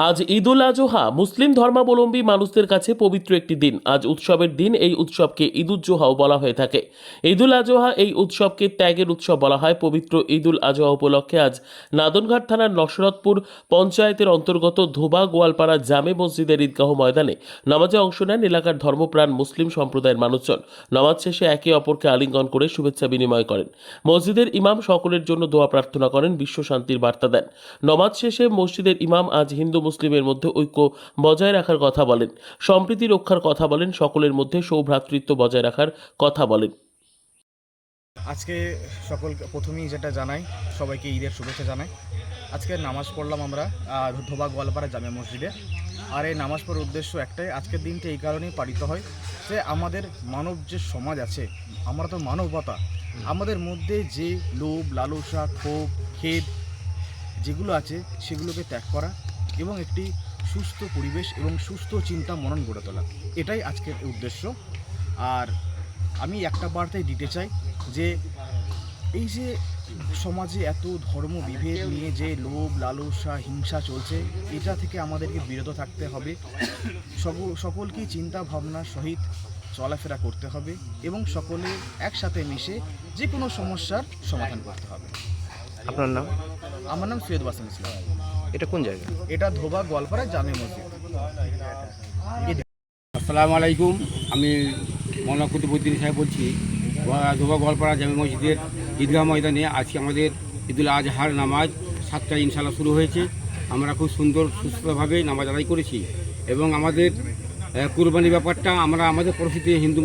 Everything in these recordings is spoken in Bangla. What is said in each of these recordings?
আজ ঈদুল আজহা মুসলিম ধর্মাবলম্বী মানুষদের কাছে পবিত্র একটি দিন। আজ উৎসবের দিন। এই উৎসবকে ঈদুজ্জোহাও বলা হয়ে থাকে। ঈদুল আজহা এই উৎসবকে ত্যাগের উৎসব বলা হয়। পবিত্র ঈদুল আজহা উপলক্ষে আজ নাদনঘাট থানার নসরতপুর পঞ্চায়েতের অন্তর্গত ধোবা গোয়ালপাড়া জামে মসজিদের ঈদগাহ ময়দানে নামাজে অংশ নেন এলাকার ধর্মপ্রাণ মুসলিম সম্প্রদায়ের মানুষজন। নামাজ শেষে একে অপরকে আলিঙ্গন করে শুভেচ্ছা বিনিময় করেন। মসজিদের ইমাম সকলের জন্য দোয়া প্রার্থনা করেন, বিশ্ব শান্তির বার্তা দেন। নামাজ শেষে মসজিদের ইমাম আজ হিন্দু মুসলিমের মধ্যে ঐক্য বজায় রাখার কথা বলেন, সম্প্রীতি রক্ষার কথা বলেন, সকলের মধ্যে সৌভ্রাতৃত্ব বজায় রাখার কথা বলেন। আজকে প্রথমেই যেটা জানাই, সবাইকে ঈদের শুভেচ্ছা জানাই। আজকে নামাজ পড়লাম আমরা ধোবা গোয়ালপাড়া জামে মসজিদে। আর এই নামাজ পড়ার উদ্দেশ্য একটাই, আজকের দিনটা এই কারণেই পালিত হয় যে আমাদের মানব যে সমাজ আছে, আমরা তো মানবতা, আমাদের মধ্যে যে লোভ, লালসা, ক্ষোভ, খেদ যেগুলো আছে সেগুলোকে ত্যাগ করা এবং একটি সুস্থ পরিবেশ এবং সুস্থ চিন্তা মনন গড়ে তোলা, এটাই আজকের উদ্দেশ্য। আর আমি একটা বার্তাই দিতে চাই যে এই যে সমাজে এত ধর্ম বিভেদ নিয়ে যে লোভ, লালসা, হিংসা চলছে, এটা থেকে আমাদেরকে বিরত থাকতে হবে। সকলকেই চিন্তা ভাবনার সহিত চলাফেরা করতে হবে এবং সকলে একসাথে মিশে যে কোনো সমস্যার সমাধান করতে হবে। আপনার নাম? আমার নাম সৈয়দ ওয়াসিম ইসলাম। এটা কোন জায়গা? এটা ধোবা গোয়ালপাড়া জামে মসজিদ। আসসালামু আলাইকুম, আমি মৌলানা কুতুবউদ্দিন সাহেব বলছি। ধোবা গোয়ালপাড়া জামে মসজিদের ঈদগাহ ময়দানে আজকে আমাদের ঈদুল আজহার নামাজ 7টায় ইনশাআল্লাহ শুরু হয়েছে। আমরা খুব সুন্দর সুস্থভাবে নামাজ আদায় করেছি এবং আমাদের কুরবানির ব্যাপারটা আমরা আমাদের পরিস্থিতি হিন্দু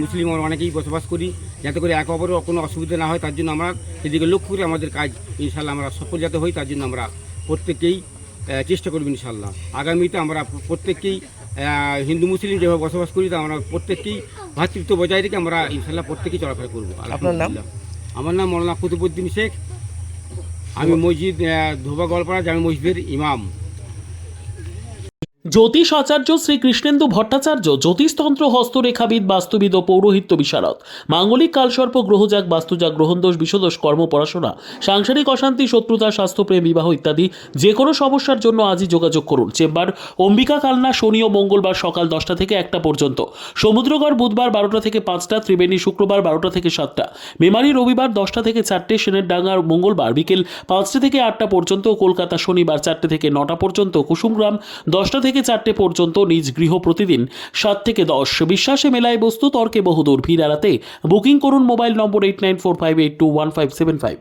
মুসলিম আমরা অনেকেই বসবাস করি, যাতে করে একে অপরের কোনো অসুবিধা না হয়, তার জন্য আমরা সেদিকে লক্ষ্য করে আমাদের কাজ ইনশাআল্লাহ আমরা সফল যাতে হই, তার জন্য আমরা প্রত্যেকেই চেষ্টা করব ইনশাআল্লাহ। আগামীতে আমরা প্রত্যেককেই হিন্দু মুসলিম যেভাবে বসবাস করি, তা আমরা প্রত্যেককেই ভ্রাতৃত্ব বজায় রেখে আমরা ইনশাআল্লাহ প্রত্যেকেই চলাফেরা করবো। আপনার নাম? আমার নাম মৌলানা কুতুবউদ্দিন শেখ। আমি মসজিদ ধোবা গোয়ালপাড়া জামে মসজিদের ইমাম। জ্যোতিষ আচার্য শ্রী কৃষ্ণেন্দু ভট্টাচার্য জ্যোতিষতন্ত্র, হস্তরেখাবিদ, বাস্তুবিদ ও পৌরোহিত্য বিশারদ। মাঙ্গলিক কালসর্প, গ্রহজাগ, বাস্তুজাগ, গ্রহণদোষ, বিষদোষ, কর্ম, পড়াশোনা, সাংসারিক অশান্তি, শত্রুতা, স্বাস্থ্যপ্রেম, বিবাহ ইত্যাদি যে কোনো সমস্যার জন্য আজই যোগাযোগ করুন। চেম্বার অম্বিকা কালনা, শনি ও মঙ্গলবার সকাল 10টা থেকে 1টা পর্যন্ত, সমুদ্রগড় বুধবার 12টা থেকে 5টা, ত্রিবেণী শুক্রবার 12টা থেকে 7টা, মেমারি রবিবার 10টা থেকে 4টে, সেনের ডাঙ্গার মঙ্গলবার বিকেল 5টে থেকে 8টা পর্যন্ত, কলকাতা শনিবার 4টে থেকে 9টা পর্যন্ত, কুসুমগ্রাম 10টা থেকে 4টে পর্যন্ত, নিজ গৃহ প্রতিদিন 7 থেকে 10। বিশ্বাসে মেলায় বস্তু, তর্কে বহুদূর। ভিড় এড়াতে বুকিং করুন মোবাইল নম্বর 8945821575।